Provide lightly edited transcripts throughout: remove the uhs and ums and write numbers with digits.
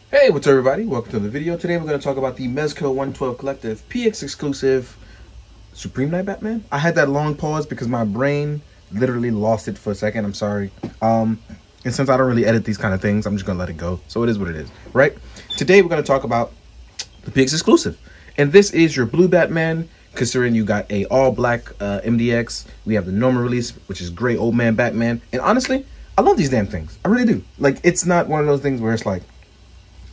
Hey, what's up everybody? Welcome to the video. Today we're going to talk about the Mezco 112 Collective PX exclusive Supreme Night Batman. I had that long pause because my brain literally lost it for a second. I'm sorry. And since I don't really edit these kind of things, I'm just going to let it go. So it is what it is, right? Today we're going to talk about the PX exclusive. And this is your blue Batman, considering you got a all black MDX. We have the normal release, which is gray old man Batman. And honestly, I love these damn things. I really do. Like, it's not one of those things where it's like,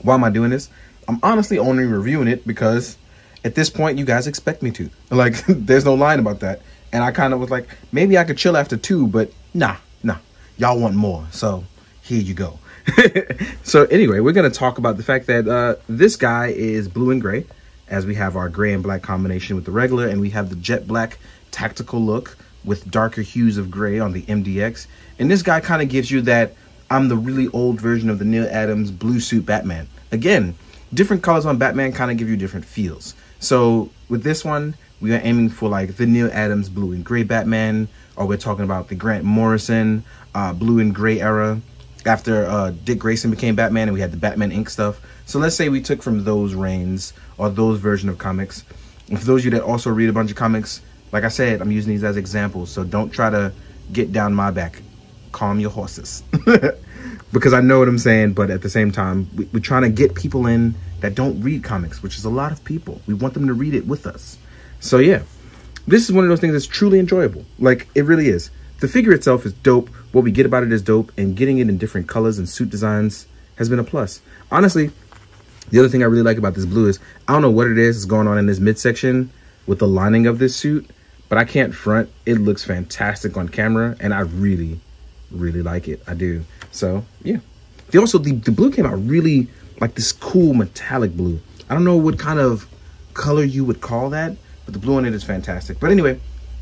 why am I doing this? I'm honestly only reviewing it because at this point you guys expect me to. Like, there's no line about that. And I kind of was like, maybe I could chill after 2, but nah. Y'all want more. So here you go. So anyway, we're going to talk about the fact that this guy is blue and gray, as we have our gray and black combination with the regular, and we have the jet black tactical look with darker hues of gray on the MDX. And this guy kind of gives you that I'm the really old version of the Neil Adams blue suit Batman. Again, different colors on Batman kind of give you different feels. So with this one, we are aiming for like the Neil Adams blue and gray Batman, or we're talking about the Grant Morrison blue and gray era after Dick Grayson became Batman and we had the Batman Inc. stuff. So let's say we took from those reigns or those version of comics. And for those of you that also read a bunch of comics, like I said, I'm using these as examples. So don't try to get down my back. Calm your horses. Because I know what I'm saying, but at the same time, we're trying to get people in that don't read comics, which is a lot of people. We want them to read it with us. So yeah, this is one of those things that's truly enjoyable. Like, it really is. The figure itself is dope. What we get about it is dope, and getting it in different colors and suit designs has been a plus. Honestly, the other thing I really like about this blue is, I don't know what it is going on in this midsection with the lining of this suit, but I can't front. It looks fantastic on camera, and I really like it. I do. So yeah, the blue came out really like this cool metallic blue. I don't know what kind of color you would call that, but the blue on it is fantastic. But anyway,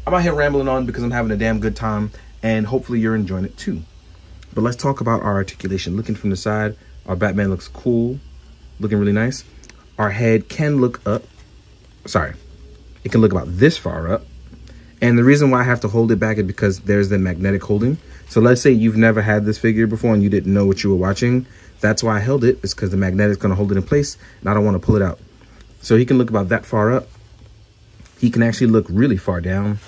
I'm out here rambling on because I'm having a damn good time, and hopefully you're enjoying it too. But let's talk about our articulation. Looking from the side, our Batman looks cool, looking really nice. Our head can look up. Sorry, it can look about this far up. And the reason why I have to hold it back is because there's the magnetic holding. So let's say you've never had this figure before and you didn't know what you were watching. That's why I held it. It's because the magnet is going to hold it in place and I don't want to pull it out. So he can look about that far up. He can actually look really far down.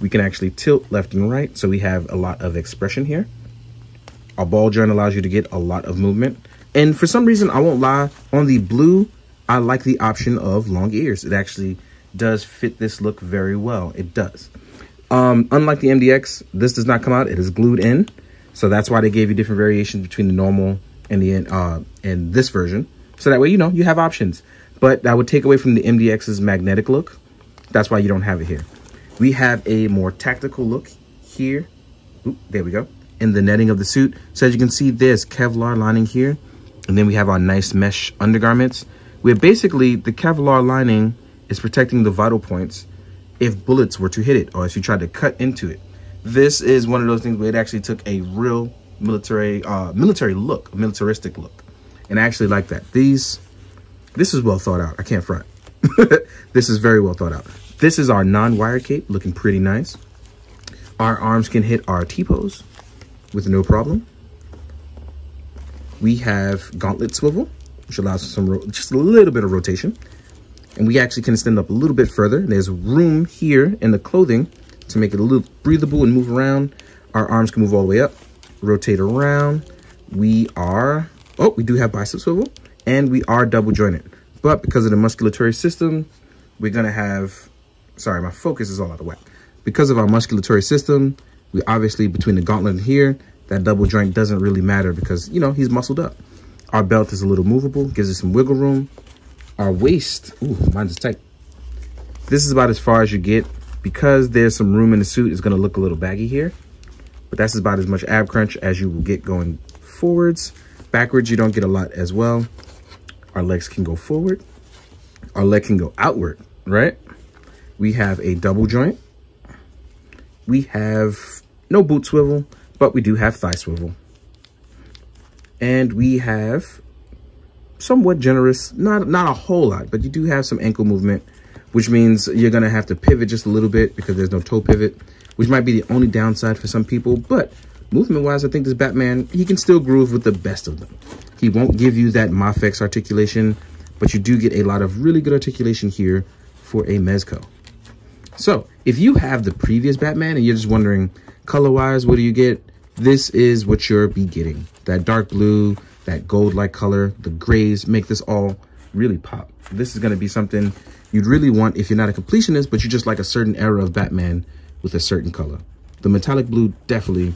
We can actually tilt left and right. So we have a lot of expression here. Our ball joint allows you to get a lot of movement. And for some reason, I won't lie, on the blue, I like the option of long ears. It actually does fit this look very well. It does. Unlike the MDX, this does not come out. It is glued in. So that's why they gave you different variations between the normal and the and this version. So that way, you know, you have options. But that would take away from the MDX's magnetic look. That's why you don't have it here. We have a more tactical look here. Oop, there we go. In the netting of the suit. So as you can see, there's Kevlar lining here. And then we have our nice mesh undergarments, where basically the Kevlar lining is protecting the vital points if bullets were to hit it or if you tried to cut into it. This is one of those things where it actually took a real military look, a militaristic look. And I actually like that. This is well thought out. I can't front. This is very well thought out. This is our non-wire cape, looking pretty nice. Our arms can hit our T-pose with no problem. We have gauntlet swivel, which allows for some just a little bit of rotation. And we actually can extend up a little bit further. There's room here in the clothing to make it a little breathable and move around. Our arms can move all the way up, rotate around. We do have bicep swivel, and we are double jointed. But because of the musculatory system, we're gonna have, sorry, my focus is all out of whack. Because of our musculatory system, we obviously, between the gauntlet and here, that double joint doesn't really matter because, you know, he's muscled up. Our belt is a little movable, gives us some wiggle room. Our waist, ooh, mine's tight. This is about as far as you get. Because there's some room in the suit, it's gonna look a little baggy here. But that's about as much ab crunch as you will get going forwards. Backwards, you don't get a lot as well. Our legs can go forward. Our leg can go outward, right? We have a double joint. We have no boot swivel, but we do have thigh swivel. And we have somewhat generous, not a whole lot, but you do have some ankle movement, which means you're gonna have to pivot just a little bit because there's no toe pivot, which might be the only downside for some people. But movement wise, I think this Batman, he can still groove with the best of them. He won't give you that Mafex articulation, but you do get a lot of really good articulation here for a Mezco. So if you have the previous Batman and you're just wondering color wise, what do you get? This is what you'll be getting. That dark blue, that gold-like color, the grays make this all really pop. This is going to be something you'd really want if you're not a completionist, but you just like a certain era of Batman with a certain color. The metallic blue definitely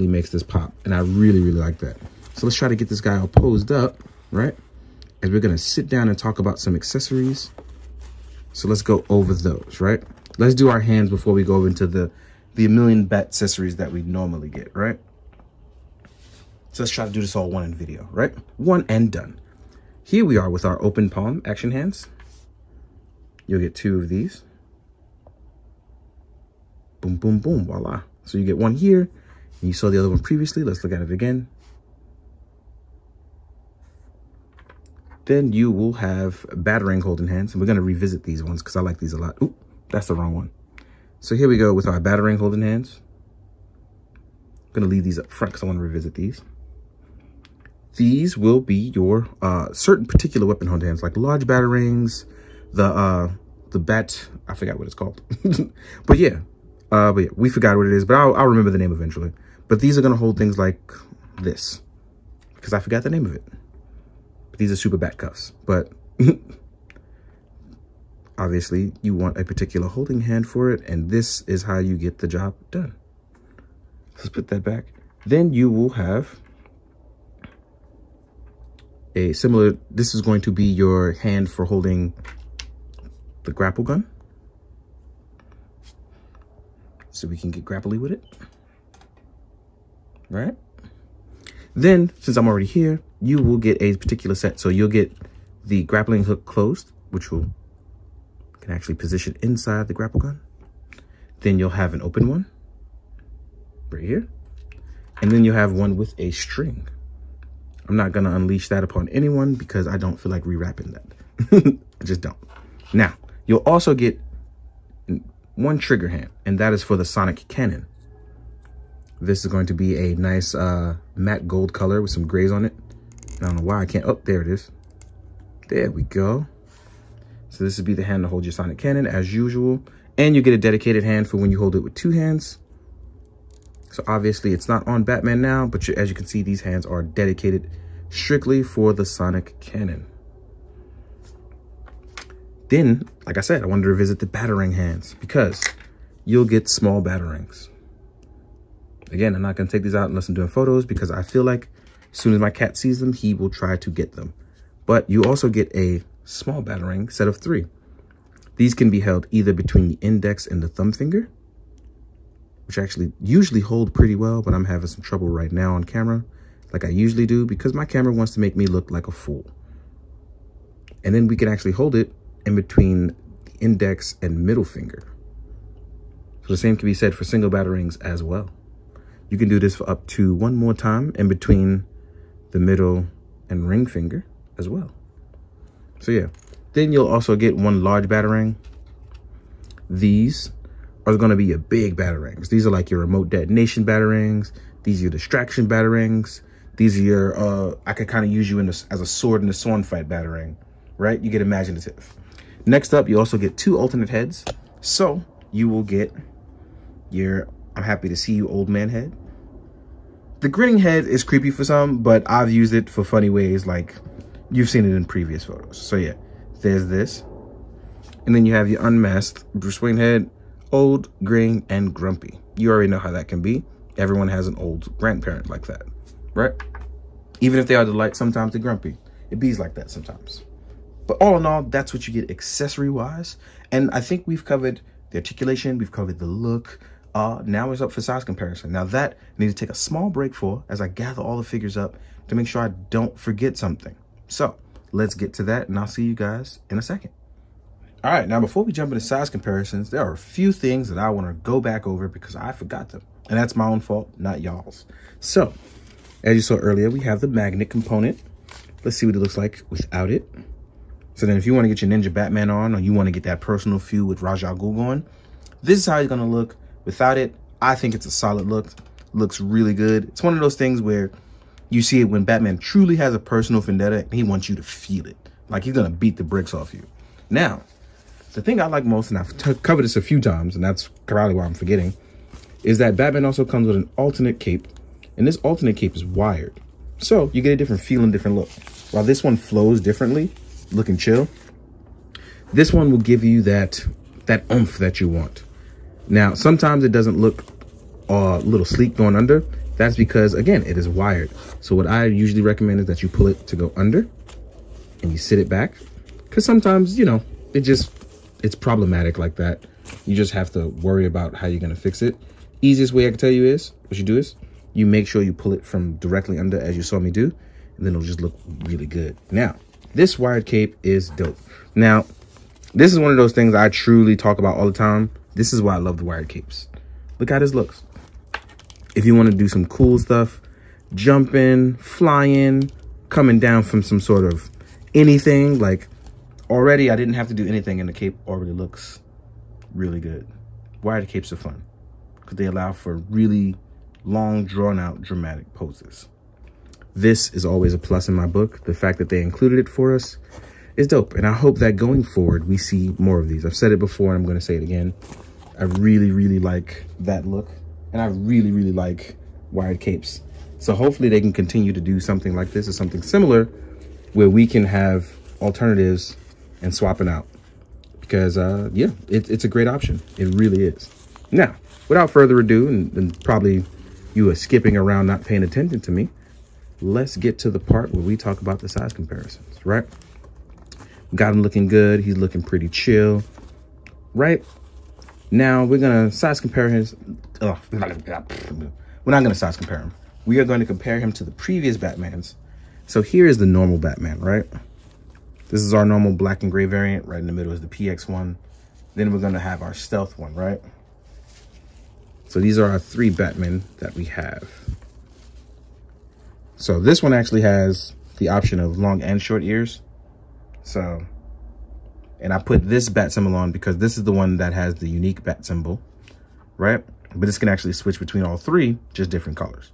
makes this pop, and I really like that. So let's try to get this guy all posed up, right? And we're going to sit down and talk about some accessories. So let's go over those, right? Let's do our hands before we go into the million bat accessories that we normally get, right? So let's try to do this all one in video, right? One and done. Here we are with our open palm action hands. You'll get 2 of these. Boom, boom, boom, voila. So you get one here, and you saw the other one previously. Let's look at it again. Then you will have batarang holding hands, and we're going to revisit these ones because I like these a lot. Ooh, that's the wrong one. So here we go with our batarang holding hands. I'm going to leave these up front because I want to revisit these. These will be your certain particular weapon holding hands, like large batarangs, the bat, I forgot what it's called. But yeah, we forgot what it is, but I'll remember the name eventually. But these are going to hold things like this because I forgot the name of it. These are super bat cuffs, but obviously you want a particular holding hand for it, and this is how you get the job done. Let's put that back. Then you will have a similar, this is going to be your hand for holding the grapple gun. So we can get grapply with it, right? Then, since I'm already here, you will get a particular set. So you'll get the grappling hook closed, which can actually position inside the grapple gun. Then you'll have an open one right here. And then you'll have one with a string. I'm not going to unleash that upon anyone because I don't feel like rewrapping that. I just don't. Now, you'll also get one trigger hand, and that is for the sonic cannon. This is going to be a nice matte gold color with some grays on it. I don't know why I can't. Oh, there it is. There we go. So this would be the hand to hold your sonic cannon as usual. And you get a dedicated hand for when you hold it with 2 hands. So obviously it's not on Batman now, but as you can see, these hands are dedicated strictly for the sonic cannon. Then, like I said, I wanted to revisit the batarang hands because you'll get small batarangs. Again, I'm not going to take these out unless I'm doing photos because I feel like as soon as my cat sees them, he will try to get them. But you also get a small batarang set of 3. These can be held either between the index and the thumb finger, which actually usually hold pretty well, but I'm having some trouble right now on camera, like I usually do, because my camera wants to make me look like a fool. And then we can actually hold it in between the index and middle finger. So the same can be said for single batarangs as well. You can do this for up to 1 more time in between the middle and ring finger as well. So yeah, then you'll also get 1 large batarang. These are going to be your big batarangs. These are like your remote detonation batarangs. These are your distraction batarangs. These are your, I could kind of use you as a sword in a sword fight batarang, right? You get imaginative. Next up, you also get 2 alternate heads. So you will get your I'm happy to see you, old man head. The grinning head is creepy for some, but I've used it for funny ways, like you've seen it in previous photos. So yeah, there's this. And then you have your unmasked Bruce Wayne head, old, graying, and grumpy. You already know how that can be. Everyone has an old grandparent like that, right? Even if they are the light, sometimes they're grumpy. It bees like that sometimes. But all in all, that's what you get accessory-wise. And I think we've covered the articulation, we've covered the look. Now it's up for size comparison. Now that I need to take a small break for as I gather all the figures up to make sure I don't forget something. So let's get to that, and I'll see you guys in a second. All right, now before we jump into size comparisons, there are a few things that I want to go back over because I forgot them. And that's my own fault, not y'all's. So, as you saw earlier, we have the magnet component. Let's see what it looks like without it. So then if you want to get your Ninja Batman on, or you want to get that personal feud with Ra's al Ghul going, this is how he's going to look. Without it, I think it's a solid look. looks really good. It's one of those things where you see it when Batman truly has a personal vendetta and he wants you to feel it. Like he's gonna beat the bricks off you. Now, the thing I like most, and I've covered this a few times, and that's probably why I'm forgetting, is that Batman also comes with an alternate cape, and this alternate cape is wired. So you get a different feel and different look. While this one flows differently, looking chill, this one will give you that oomph that you want. Now, sometimes it doesn't look a little sleek going under. That's because, again, it is wired. So what I usually recommend is that you pull it to go under and you sit it back. Because sometimes, you know, it's problematic like that. You just have to worry about how you're going to fix it. Easiest way I can tell you is, what you do is, you make sure you pull it from directly under as you saw me do, and then it'll just look really good. Now, this wired cape is dope. Now, this is one of those things I truly talk about all the time. This is why I love the wired capes. Look how this looks. If you want to do some cool stuff, jumping, flying, coming down from some sort of anything, like already I didn't have to do anything and the cape already looks really good. Wired capes are fun because they allow for really long, drawn out, dramatic poses. This is always a plus in my book. The fact that they included it for us is dope. And I hope that going forward, we see more of these. I've said it before and I'm going to say it again. I really, really like that look. And I really, really like wired capes. So hopefully they can continue to do something like this or something similar where we can have alternatives and swapping out. Because, yeah, it's a great option. It really is. Now, without further ado, and probably you are skipping around not paying attention to me, let's get to the part where we talk about the size comparisons, right? Got him looking good. He's looking pretty chill, right? Now we're going to size compare his... we're not going to size compare him. We are going to compare him to the previous Batmans. So here is the normal Batman, right? This is our normal black and gray variant. Right in the middle is the PX one. Then we're going to have our stealth one, right? So these are our three Batmen that we have. So this one actually has the option of long and short ears. So, and I put this bat symbol on because this is the one that has the unique bat symbol, right? But this can actually switch between all three, just different colors.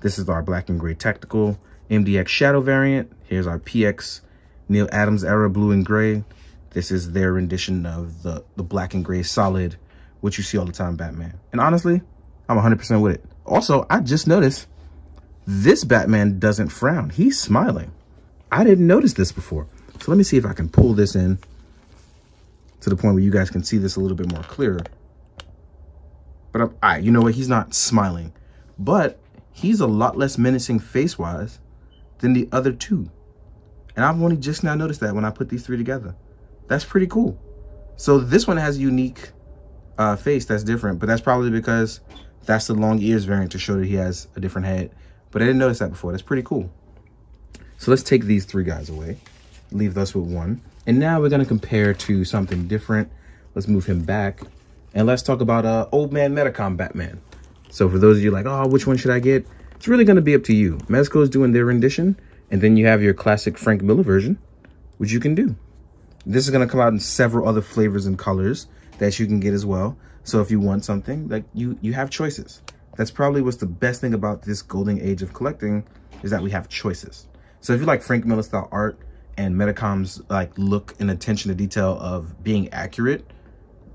This is our black and gray tactical MDX shadow variant. Here's our PX Neil Adams era blue and gray. This is their rendition of the black and gray solid, which you see all the time Batman. And honestly, I'm 100% with it. Also, I just noticed this Batman doesn't frown. He's smiling. I didn't notice this before. So let me see if I can pull this in to the point where you guys can see this a little bit more clearer. But you know what? He's not smiling, but he's a lot less menacing face-wise than the other two. And I've only just now noticed that when I put these three together. That's pretty cool. So this one has a unique face that's different, but that's probably because that's the long ears variant to show that he has a different head. But I didn't notice that before. That's pretty cool. So let's take these three guys away. Leave us with one. And now we're going to compare to something different. Let's move him back. And let's talk about old Man Metacomb Batman. So for those of you like, oh, which one should I get? It's really going to be up to you. Mezco is doing their rendition. And then you have your classic Frank Miller version, which you can do. This is going to come out in several other flavors and colors that you can get as well. So if you want something, like you have choices. That's probably what's the best thing about this golden age of collecting is that we have choices. So if you like Frank Miller style art and Metacomb's like look and attention to detail of being accurate,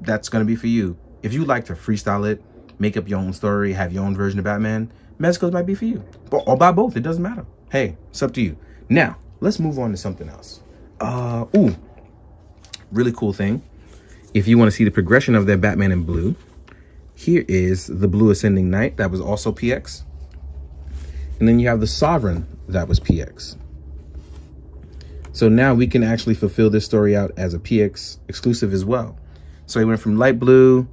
that's going to be for you. If you like to freestyle it, make up your own story, have your own version of Batman, Mezco's might be for you. Or buy both, it doesn't matter. Hey, it's up to you. Now, let's move on to something else. Ooh, really cool thing. If you want to see the progression of their Batman in blue, here is the Blue Ascending Knight. That was also PX. And then you have the Sovereign. That was PX. So now we can actually fulfill this story out as a PX exclusive as well. So we went from light blue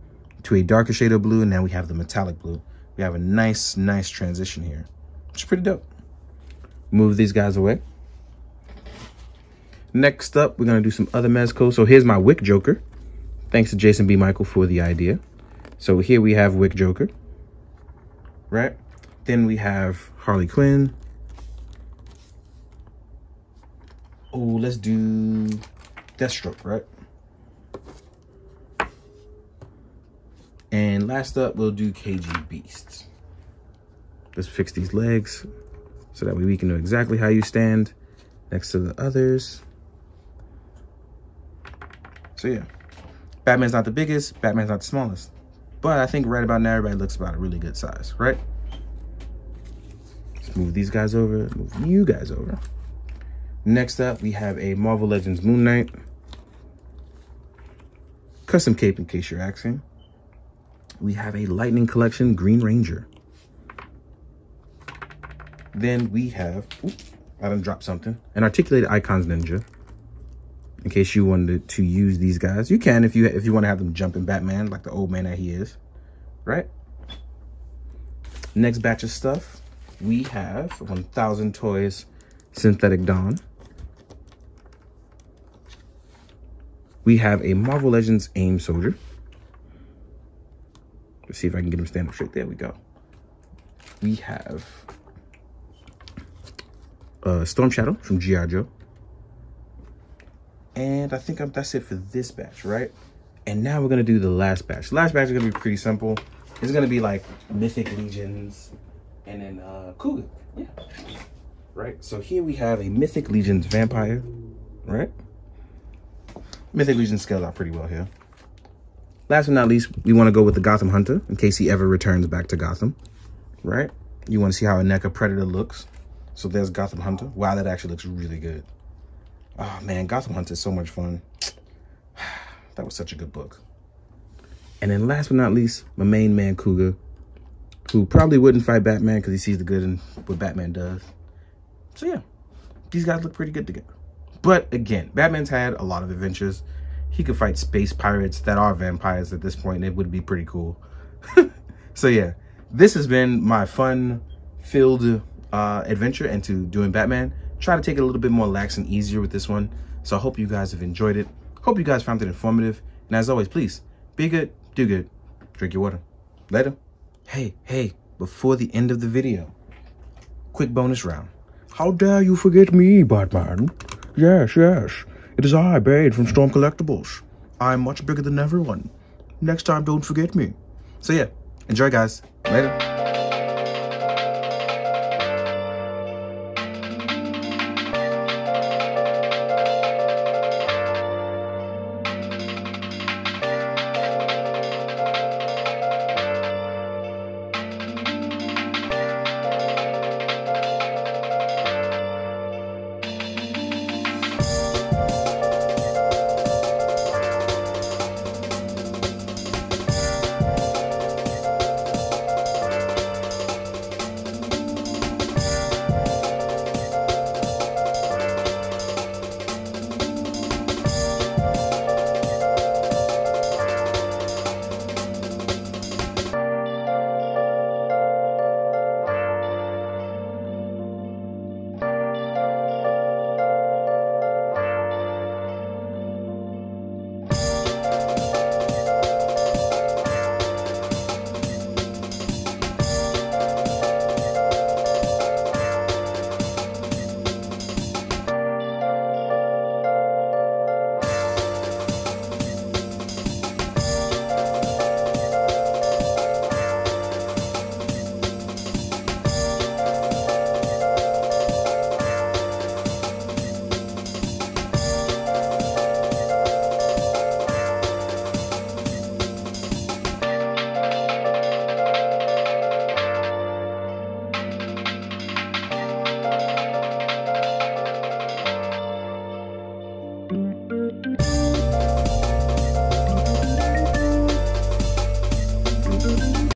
to a darker shade of blue. And now we have the metallic blue. We have a nice transition here, which is pretty dope. Move these guys away. Next up, we're going to do some other Mezco. So here's my Wick Joker. Thanks to Jason B. Michael for the idea. So here we have Wick Joker, right? Then we have Harley Quinn. Oh, let's do Deathstroke, right? And last up, we'll do KG Beasts. Let's fix these legs so that way we can know exactly how you stand next to the others. So yeah, Batman's not the biggest, Batman's not the smallest, but I think right about now everybody looks about a really good size, right? Let's move these guys over, move you guys over. Next up, we have a Marvel Legends Moon Knight. Custom cape in case you're asking. We have a Lightning Collection Green Ranger. Then we have, I done dropped something, an Articulated Icons Ninja. In case you wanted to use these guys, you can if you want to have them jumping Batman like the old man that he is, right? Next batch of stuff, we have 1000 Toys Synthetic Dawn. We have a Marvel Legends AIM Soldier. Let's see if I can get him stand up straight. There we go. We have Storm Shadow from G.I. Joe. And I think that's it for this batch, right? And now we're going to do the last batch. The last batch is going to be pretty simple. It's going to be like Mythic Legions and then Cougar. Yeah. Right? So here we have a Mythic Legions Vampire, right? Mythic Legions scales out pretty well here. Last but not least, we want to go with the Gotham Hunter in case he ever returns back to Gotham, right? You want to see how a NECA Predator looks. So there's Gotham Hunter. Wow, that actually looks really good. Oh man, Gotham Hunter is so much fun. That was such a good book. And then last but not least, my main man Cougar, who probably wouldn't fight Batman because he sees the good in what Batman does. So yeah, these guys look pretty good together. But again, Batman's had a lot of adventures. He could fight space pirates that are vampires at this point, and it would be pretty cool. So yeah, this has been my fun-filled adventure into doing Batman. Try to take it a little bit more lax and easier with this one. So I hope you guys have enjoyed it. Hope you guys found it informative. And as always, please, be good, do good, drink your water. Later. Hey, before the end of the video, quick bonus round. How dare you forget me, Batman? Yes. It is I, Bane from Storm Collectibles. I'm much bigger than everyone. Next time, don't forget me. So yeah, enjoy guys. Later.